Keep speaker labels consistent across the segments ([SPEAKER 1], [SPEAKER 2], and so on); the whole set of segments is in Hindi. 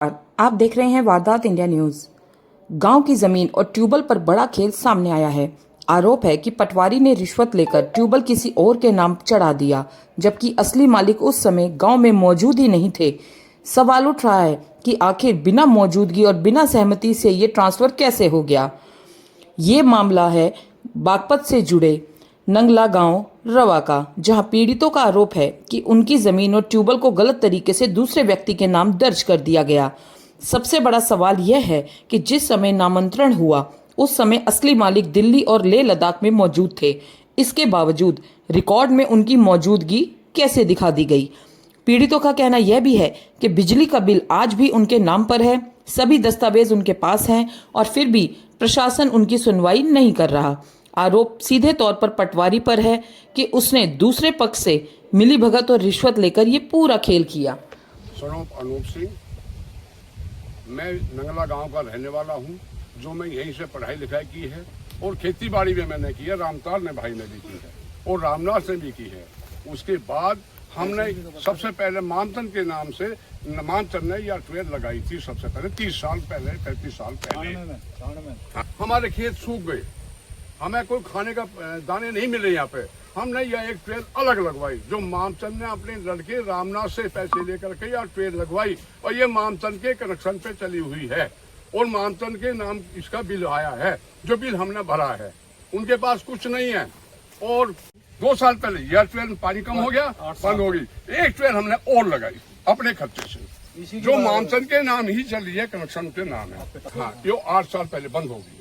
[SPEAKER 1] आप देख रहे हैं वारदात इंडिया न्यूज। गांव की जमीन और ट्यूबल पर बड़ा खेल सामने आया है। आरोप है कि पटवारी ने रिश्वत लेकर ट्यूबल किसी और के नाम चढ़ा दिया, जबकि असली मालिक उस समय गांव में मौजूद ही नहीं थे। सवाल उठ रहा है कि आखिर बिना मौजूदगी और बिना सहमति से ये ट्रांसफर कैसे हो गया। ये मामला है बागपत से जुड़े नंगला गांव रवा का, जहां पीड़ितों का आरोप है कि उनकी जमीन और ट्यूबल को गलत तरीके से दूसरे व्यक्ति के नाम दर्ज कर दिया गया। सबसे बड़ा सवाल यह है कि जिस समय नामांतरण हुआ उस समय असली मालिक दिल्ली और लेह लद्दाख में मौजूद थे। इसके बावजूद रिकॉर्ड में उनकी मौजूदगी कैसे दिखा दी गई। पीड़ितों का कहना यह भी है कि बिजली का बिल आज भी उनके नाम पर है, सभी दस्तावेज उनके पास हैं और फिर भी प्रशासन उनकी सुनवाई नहीं कर रहा। आरोप सीधे तौर पर पटवारी पर है कि उसने दूसरे पक्ष से मिलीभगत और रिश्वत लेकर ये पूरा खेल किया।
[SPEAKER 2] स्वरूप अनूप सिंह, मैं नंगला गांव का रहने वाला हूं, जो मैं यहीं से पढ़ाई लिखाई की है और खेती बाड़ी में मैंने की है। रामतार ने भाई ने भी की है और रामनाथ ने भी की है। उसके बाद हमने सबसे पहले मानतन के नाम से मानतन ने या ट्रेन लगाई थी। सबसे पहले 30 साल पहले 35 साल पहले हमारे खेत सूख गए, हमें कोई खाने का दाने नहीं मिले यहाँ पे। हमने यह एक ट्रेन अलग लगवाई, जो मामचंद ने अपने लड़के रामनाथ से पैसे लेकर के यह ट्रेन लगवाई और ये मामचंद के कनेक्शन पे चली हुई है और मामचंद के नाम इसका बिल आया है, जो बिल हमने भरा है। उनके पास कुछ नहीं है। और 2 साल पहले यह ट्रेन पानी कम हो गया, बंद हो गई। एक ट्रेन हमने और लगाई अपने खर्चे से, जो मामचंद के नाम ही चल रही है, कनेक्शन के नाम है। हाँ, ये 8 साल पहले बंद हो गई।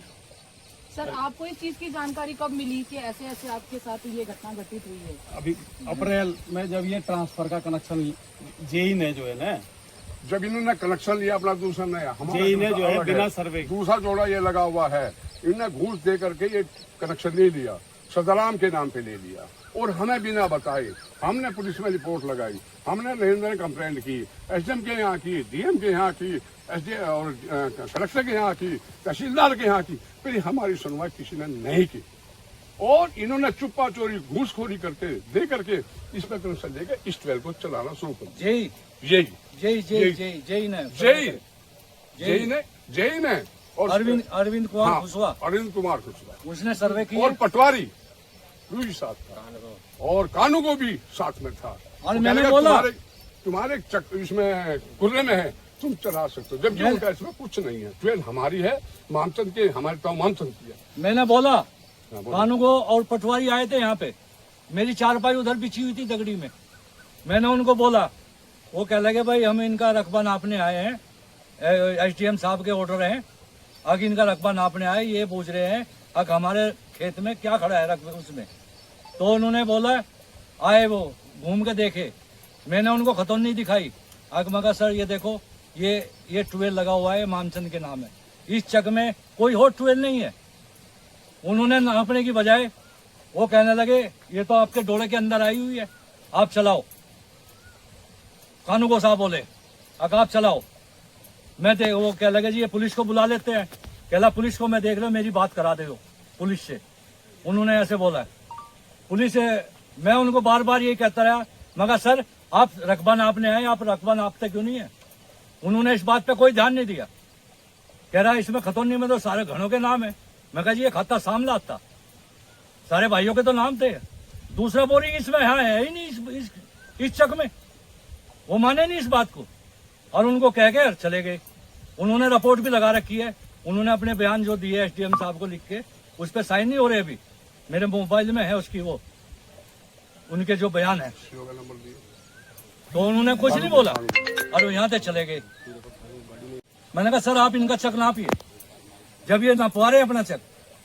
[SPEAKER 3] सर, आपको इस चीज की जानकारी कब मिली कि ऐसे ऐसे आपके साथ ये घटना घटित हुई है?
[SPEAKER 4] अभी अप्रैल में जब ये ट्रांसफर का कनेक्शन जेई ने जो है ना,
[SPEAKER 2] जब इन्होंने कनेक्शन लिया अपना दूसरा नया,
[SPEAKER 4] जेई ने जो है बिना सर्वे
[SPEAKER 2] दूसरा जोड़ा ये लगा हुआ है, इन्होंने घूस दे करके ये कनेक्शन नहीं लिया, सदराम के नाम पे ले लिया और हमें बिना बताए हमने पुलिस में रिपोर्ट लगाई। हमने नरेंद्र कंप्लेंट की, एसडीएम के यहाँ की, डीएम के यहाँ की, एसडीएम और कलेक्टर के यहाँ की, तहसीलदार के यहाँ की, फिर हमारी सुनवाई किसी ने नहीं की और इन्होंने चुप्पा चोरी घूसखोरी करके दे करके इसमें कनेक्शन लेकर इस ट्वेल को चलाना शुरू कर दिया। जेई ने और
[SPEAKER 4] अरविंद कुमार खुशवा,
[SPEAKER 2] अरविंद कुमार खुशवा
[SPEAKER 4] उसने सर्वे किया
[SPEAKER 2] और पटवारी भी साथ था और कानू को भी साथ में था।
[SPEAKER 4] और मैंने बोला
[SPEAKER 2] तुम्हारे इसमें कुर्रे में है, तुम चला सकते हो, जबकि उनका इसमें कुछ नहीं है। ट्रेन हमारी है, मामचंद के हमारे तो मामचंद की है।
[SPEAKER 4] मैंने बोला कानू को और पटवारी आए थे यहाँ पे, मेरी चारपाई उधर बिछी हुई थी दगड़ी में। मैंने उनको बोला, वो कह लगे भाई हम इनका रकबा नापने आए हैं, एसडीएम साहब के ऑर्डर हैं, अगर इनका रकबा नापने आए, ये पूछ रहे हैं अगर हमारे खेत में क्या खड़ा है रकबे उसमें। तो उन्होंने बोला, आए वो घूम के देखे। मैंने उनको खतौनी दिखाई, मगर सर ये देखो ये ट्वेल लगा हुआ है, मामचंद के नाम है, इस चक में कोई और ट्वेल नहीं है। उन्होंने नापने की बजाय वो कहने लगे ये तो आपके डोले के अंदर आई हुई है, आप चलाओ। कानूगो साहब बोले अगर आप चलाओ। मैं वो कह लगे जी ये पुलिस को बुला लेते हैं। कहला पुलिस को मैं देख रहा हूँ, मेरी बात करा दे पुलिस से। उन्होंने ऐसे बोला। पुलिस मैं उनको बार बार यही कहता रहा, मगर सर आप रकबा नापने आए, आप रकबा नापते क्यों नहीं है? उन्होंने इस बात पे कोई ध्यान नहीं दिया। कह रहा इसमें खतौनी में तो सारे घरों के नाम है। मैं कहा जी ये खाता सामला था, सारे भाइयों के तो नाम थे। दूसरा बोरिंग इसमें है ही नहीं इस चक में। वो माने नहीं इस बात को और उनको कह के चले गए। उन्होंने रिपोर्ट भी लगा रखी है, उन्होंने अपने बयान जो दिए एसडीएम साहब को लिख के, उस पर साइन नहीं हो रहे अभी, मेरे मोबाइल में है उसकी वो उनके जो बयान है। तो उन्होंने कुछ नहीं बोला और वो यहाँ से चले गए। मैंने कहा सर आप इनका चक नापिए, जब ये नापवा रहे अपना चक,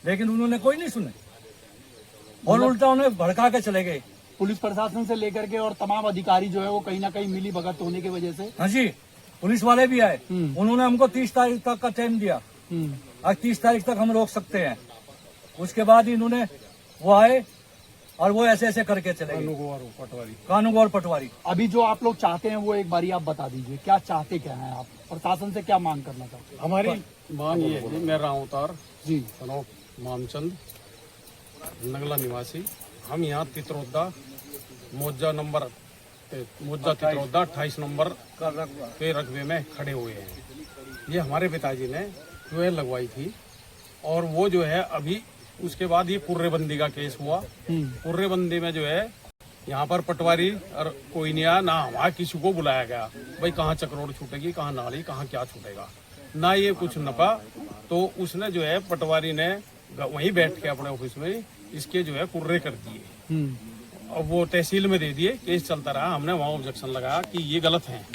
[SPEAKER 4] लेकिन उन्होंने कोई नहीं सुने और उल्टा उन्हें भड़का के चले गए।
[SPEAKER 5] पुलिस प्रशासन से लेकर के और तमाम अधिकारी जो है वो कहीं ना कहीं मिली भगत होने की वजह से।
[SPEAKER 4] हाँ जी, पुलिस वाले भी आए, उन्होंने हमको 30 तारीख तक का टाइम दिया, आज 30 तारीख तक हम रोक सकते हैं। उसके बाद इन्होंने वो आए और वो ऐसे ऐसे करके चले गए, कानून और पटवारी।
[SPEAKER 5] अभी जो आप लोग चाहते हैं वो एक बारी आप बता दीजिए, क्या चाहते क्या हैं आप, प्रशासन से क्या मांग करना चाहते हैं?
[SPEAKER 4] हमारी मांग ये है, मैं रामतार
[SPEAKER 5] जी
[SPEAKER 4] मामचंद नगला निवासी, हम यहाँ तित्रोदा मोजा तित्रोदा 28 नंबर के रकबे में खड़े हुए हैं।
[SPEAKER 6] ये हमारे पिताजी ने ट्यूबवेल लगवाई थी और वो जो है अभी उसके बाद ये कुर्रेबंदी का केस हुआ। कुर्रेबंदी में जो है यहाँ पर पटवारी और कोई नहीं आया, ना वहाँ किसी को बुलाया गया भाई कहाँ चक्रोड़ छूटेगी, कहाँ नाली, कहाँ क्या छूटेगा, ना ये कुछ नपा। तो उसने जो है पटवारी ने वहीं बैठ के अपने ऑफिस में इसके जो है कुर्रे कर दिए और वो तहसील में दे दिए। केस चलता रहा, हमने वहाँ ऑब्जेक्शन लगाया कि ये गलत है।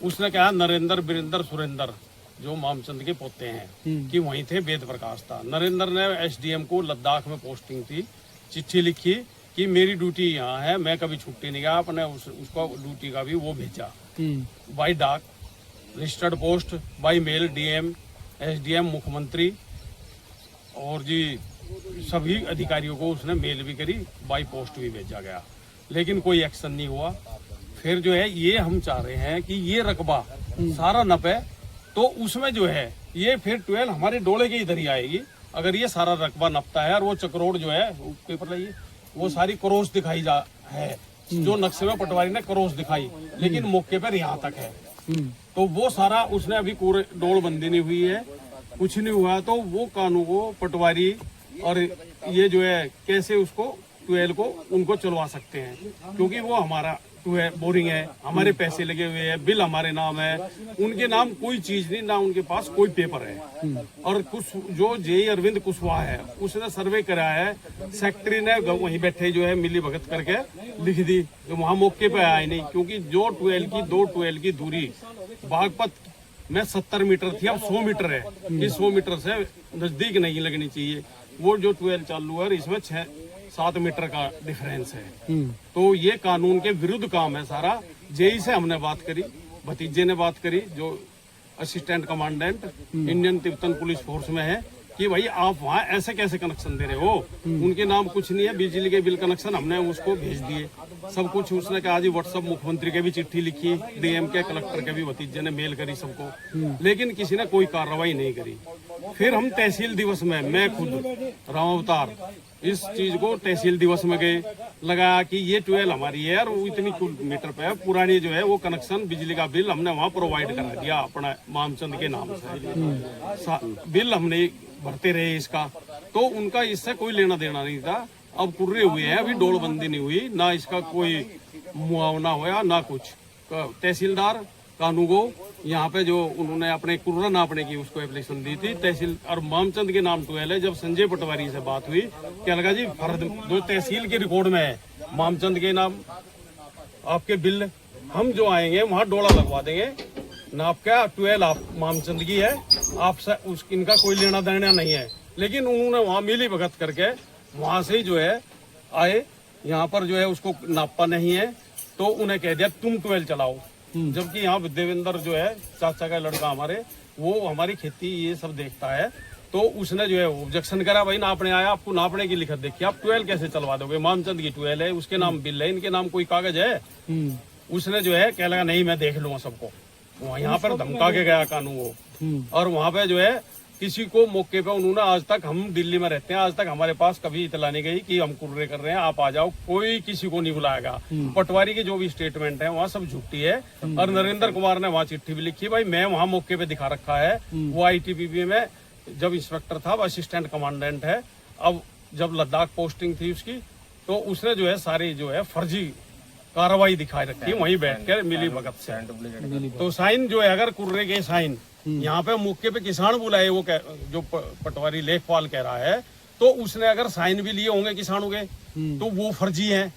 [SPEAKER 6] उसने कहा नरेंद्र, वीरेंद्र, सुरेंद्र जो मामचंद के पोते हैं कि वहीं थे, वेद प्रकाश था। नरेंद्र ने एसडीएम को लद्दाख में पोस्टिंग थी, चिट्ठी लिखी कि मेरी ड्यूटी यहाँ है, मैं कभी छुट्टी नहीं गया। अपने उसको ड्यूटी का भी वो भेजा बाई डाक, registered post, by mail, DM, SDM, मुख्यमंत्री और जी सभी अधिकारियों को उसने मेल भी करी, बाई पोस्ट भी भेजा गया, लेकिन कोई एक्शन नहीं हुआ। फिर जो है ये हम चाह रहे हैं कि ये रकबा सारा नपे, तो उसमें जो है ये फिर 12 हमारे डोले के इधर ही आएगी। अगर ये सारा रकबा नपता है और वो चक्रोड़ जो है पेपर लाइए, वो सारी क्रॉस दिखाई जा है, जो नक्शे में पटवारी ने क्रॉस दिखाई, लेकिन मौके पर यहाँ तक है। तो वो सारा उसने अभी पूरे डोल बंदी नहीं हुई है, कुछ नहीं हुआ। तो वो कानून को पटवारी और ये जो है कैसे उसको 12 को उनको चलवा सकते हैं, क्योंकि वो हमारा बोरिंग है, हमारे पैसे लगे हुए हैं, बिल हमारे नाम है, उनके नाम कोई चीज नहीं, ना उनके पास कोई पेपर है। और कुछ जो जेई अरविंद कुशवाहा है उसने सर्वे कराया है, सेक्रेटरी ने वहीं बैठे जो है मिली भगत करके लिख दी, तो वहाँ मौके पे आया नहीं, क्योंकि जो 12 की दूरी बागपत में 70 मीटर थी, अब 100 मीटर है। इस 100 मीटर से नजदीक नहीं लगनी चाहिए। वो जो 12 चालू है इसमें 6-7 मीटर का डिफरेंस है। तो ये कानून के विरुद्ध काम है सारा। जेई से हमने बात करी, भतीजे ने बात करी जो assistant commandant Indian Tibetan police force में है, कि भाई आप वहाँ ऐसे कैसे कनेक्शन दे रहे हो, उनके नाम कुछ नहीं है, बिजली के बिल कनेक्शन हमने उसको भेज दिए सब कुछ। उसने कहा जी व्हाट्सएप, मुख्यमंत्री के भी चिट्ठी लिखी, डीएम के, कलेक्टर के भी भतीजे ने मेल करी सबको, लेकिन किसी ने कोई कार्रवाई नहीं करी। फिर हम तहसील दिवस में, मैं खुद राम अवतार इस चीज को तहसील दिवस में गए, लगाया कि ये 12 हमारी है और वो इतनी मीटर पे है, पुरानी जो है वो कनेक्शन बिजली का बिल हमने वहाँ प्रोवाइड करा दिया अपना मामचंद के नाम से, बिल हमने भरते रहे इसका, तो उनका इससे कोई लेना देना नहीं था। अब कुर्रे हुए हैं, अभी डोलबंदी नहीं हुई, ना इसका कोई मुआवना हुआ ना कुछ। तहसीलदार कानूगो यहाँ पे जो उन्होंने अपने कुर्रा नापने की उसको एप्लीकेशन दी थी तहसील, और मामचंद के नाम 12 है। जब संजय पटवारी से बात हुई, क्या लगा जी फर्द जो तहसील के रिकॉर्ड में है मामचंद के नाम, आपके बिल हम जो आएंगे वहाँ डोला लगवा देंगे, नाप का 12 आप मामचंद की है, आपसे इनका कोई लेना देना नहीं है। लेकिन उन्होंने वहाँ मिली भगत करके वहां से ही जो है आए, यहाँ पर जो है उसको नापा नहीं है, तो उन्हें कह दिया तुम 12 चलाओ। जबकि यहाँ देवेंद्र जो है चाचा का लड़का हमारे, वो हमारी खेती ये सब देखता है, तो उसने जो है ऑब्जेक्शन करा, भाई नापने आया, आपको नापने की लिखत देखिए, आप 12 कैसे चलवा दोगे, मामचंद की 12 है, उसके नाम बिल है, इनके नाम कोई कागज है। उसने जो है कह लगा नहीं मैं देख लूंगा सबको, यहाँ पर धमका के गया कानून वो। और वहाँ पे जो है किसी को मौके पे उन्होंने, आज तक हम दिल्ली में रहते हैं, आज तक हमारे पास कभी इतला नहीं गई कि हम कुर्रे कर रहे हैं, आप आ जाओ, कोई किसी को नहीं बुलाएगा। पटवारी की जो भी स्टेटमेंट है वहाँ सब झूठी है। और नरेंद्र कुमार ने वहाँ चिट्ठी भी लिखी, भाई मैं वहाँ मौके पे दिखा रखा है, वो ITBP में जब इंस्पेक्टर था, वो असिस्टेंट कमांडेंट है। अब जब लद्दाख पोस्टिंग थी उसकी, तो उसने जो है सारी जो है फर्जी कार्रवाई दिखाई रखी वहीं बैठ कर मिली भगत से। तो साइन जो है, अगर कुर्रे के साइन यहाँ पे मौके पे किसान बुलाए, वो जो पटवारी लेखपाल कह रहा है, तो उसने अगर साइन भी लिए होंगे किसानों के, तो वो फर्जी है,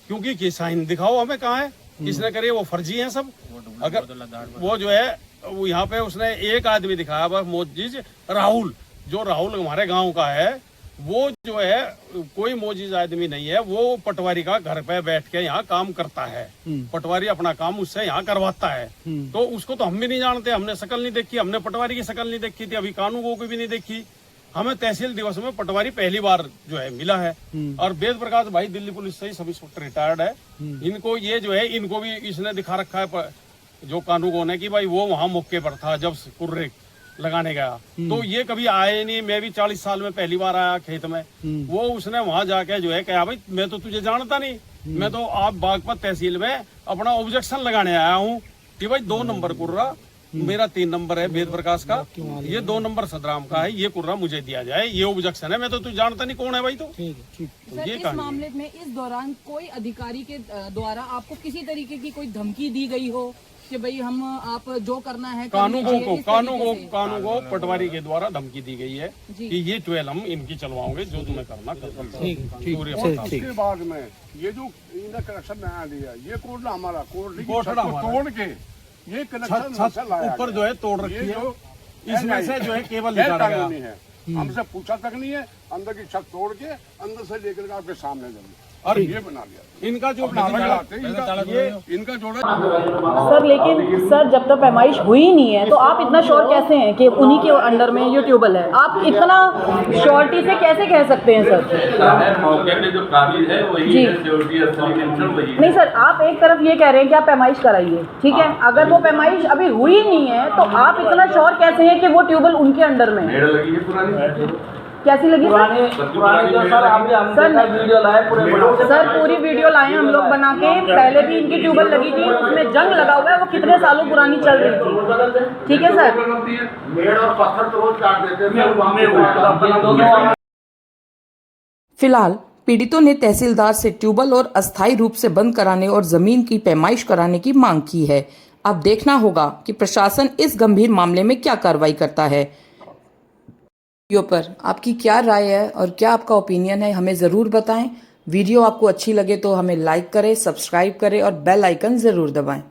[SPEAKER 6] क्योंकि साइन दिखाओ हमें कहाँ है, किसने करे, वो फर्जी है सब। अगर वो जो है वो यहाँ पे उसने एक आदमी दिखाया बस, मोजिज राहुल, जो राहुल हमारे गाँव का है, वो जो है कोई मोजिज आदमी नहीं है, वो पटवारी का घर पे बैठ के यहाँ काम करता है, पटवारी अपना काम उससे यहाँ करवाता है। तो उसको तो हम भी नहीं जानते, हमने शक्ल नहीं देखी, हमने पटवारी की शक्ल नहीं देखी थी, अभी कानून को भी नहीं देखी। हमें तहसील दिवस में पटवारी पहली बार जो है मिला है। और वेद प्रकाश भाई दिल्ली पुलिस से ही सब इंस्पेक्टर रिटायर्ड है, इनको ये जो है, इनको भी इसने दिखा रखा है जो कानून है कि भाई वो वहाँ मौके पर था जब कुर्रे लगाने गया, तो ये कभी आए नहीं। मैं भी 40 साल में पहली बार आया खेत में, वो उसने वहां जाके जो है कहा, भाई मैं तो तुझे जानता नहीं, मैं तो आप बागपत तहसील में अपना ऑब्जेक्शन लगाने आया हूँ कि भाई 2 नंबर कुर्रा मेरा 3 नंबर है वेद प्रकाश का, ये 2 नंबर सदराम का है, ये कुर्रा मुझे दिया जाए, ये ऑब्जेक्शन है। मैं तो तू जानता नहीं कौन है भाई। तो
[SPEAKER 3] सर,
[SPEAKER 6] ये
[SPEAKER 3] इस
[SPEAKER 6] कहानी
[SPEAKER 3] मामले में इस दौरान कोई अधिकारी के द्वारा आपको किसी तरीके की कोई धमकी दी गई हो कि भाई हम आप जो करना है कर लीजिए, इस तरीके से?
[SPEAKER 6] कानून को पटवारी के द्वारा धमकी दी गई है कि ये 12 हम इनकी चलवाओगे, जो तुम्हें करना कर।
[SPEAKER 2] उसके बाद में ये जो इन्हें कनेक्शन नया दिया, ये कोटला हमारा कोटली की
[SPEAKER 6] कोटला
[SPEAKER 2] छत को
[SPEAKER 6] हमारा।
[SPEAKER 2] तोड़ के ये कनेक्शन हमसे लाया
[SPEAKER 6] ऊपर
[SPEAKER 2] गया।
[SPEAKER 6] जो है तोड़ रखी
[SPEAKER 2] ये
[SPEAKER 6] है,
[SPEAKER 2] जो
[SPEAKER 6] इसमें से जो है केबल
[SPEAKER 2] गैर
[SPEAKER 6] निकाला गया।
[SPEAKER 2] कानूनी है, हमसे पूछा तक नहीं है, अंदर की छत तोड़ के अंदर से लेकर के आपके सामने जमी और ये बना लिया।
[SPEAKER 6] इनका जो इनका जोड़ा
[SPEAKER 7] सर, लेकिन सर जब तक पैमाइश हुई ही नहीं है तो आप इतना श्योर कैसे हैं कि उन्हीं के अंडर में ये ट्यूबवेल है? आप इतना श्योरिटी से कैसे कह सकते हैं सर?
[SPEAKER 8] मौके पे जो काबिल है वही
[SPEAKER 7] जी।
[SPEAKER 8] है, सिक्योरिटी असली मेंशन वही है।
[SPEAKER 7] नहीं सर, आप एक तरफ ये कह रहे हैं कि आप पैमाइश कराइए, ठीक है, अगर वो पैमाइश अभी हुई नहीं है तो आप इतना श्योर कैसे हैं कि वो ट्यूबवेल उनके अंडर में है?
[SPEAKER 8] मेड़ लगी है पुरानी,
[SPEAKER 7] कैसी लगी सर?
[SPEAKER 8] पुरानी जो सर अभी
[SPEAKER 7] सर वीडियो लाए सर, पूरी वीडियो लाए हम लोग बना के। पहले भी इनकी ट्यूबवेल लगी थी, उसमें जंग लगा हुआ है, वो कितने सालों पुरानी चल रही थी, ठीक है सर।
[SPEAKER 8] मेड़ और पत्थर तो रोज काट देते हैं।
[SPEAKER 1] फिलहाल पीड़ितों ने तहसीलदार से ट्यूबवेल और अस्थायी रूप से बंद कराने और जमीन की पैमाइश कराने की मांग की है। अब देखना होगा कि प्रशासन इस गंभीर मामले में क्या कार्रवाई करता है। वीडियो पर आपकी क्या राय है और क्या आपका ओपिनियन है, हमें ज़रूर बताएं। वीडियो आपको अच्छी लगे तो हमें लाइक करें, सब्सक्राइब करें और बेल आइकन ज़रूर दबाएं।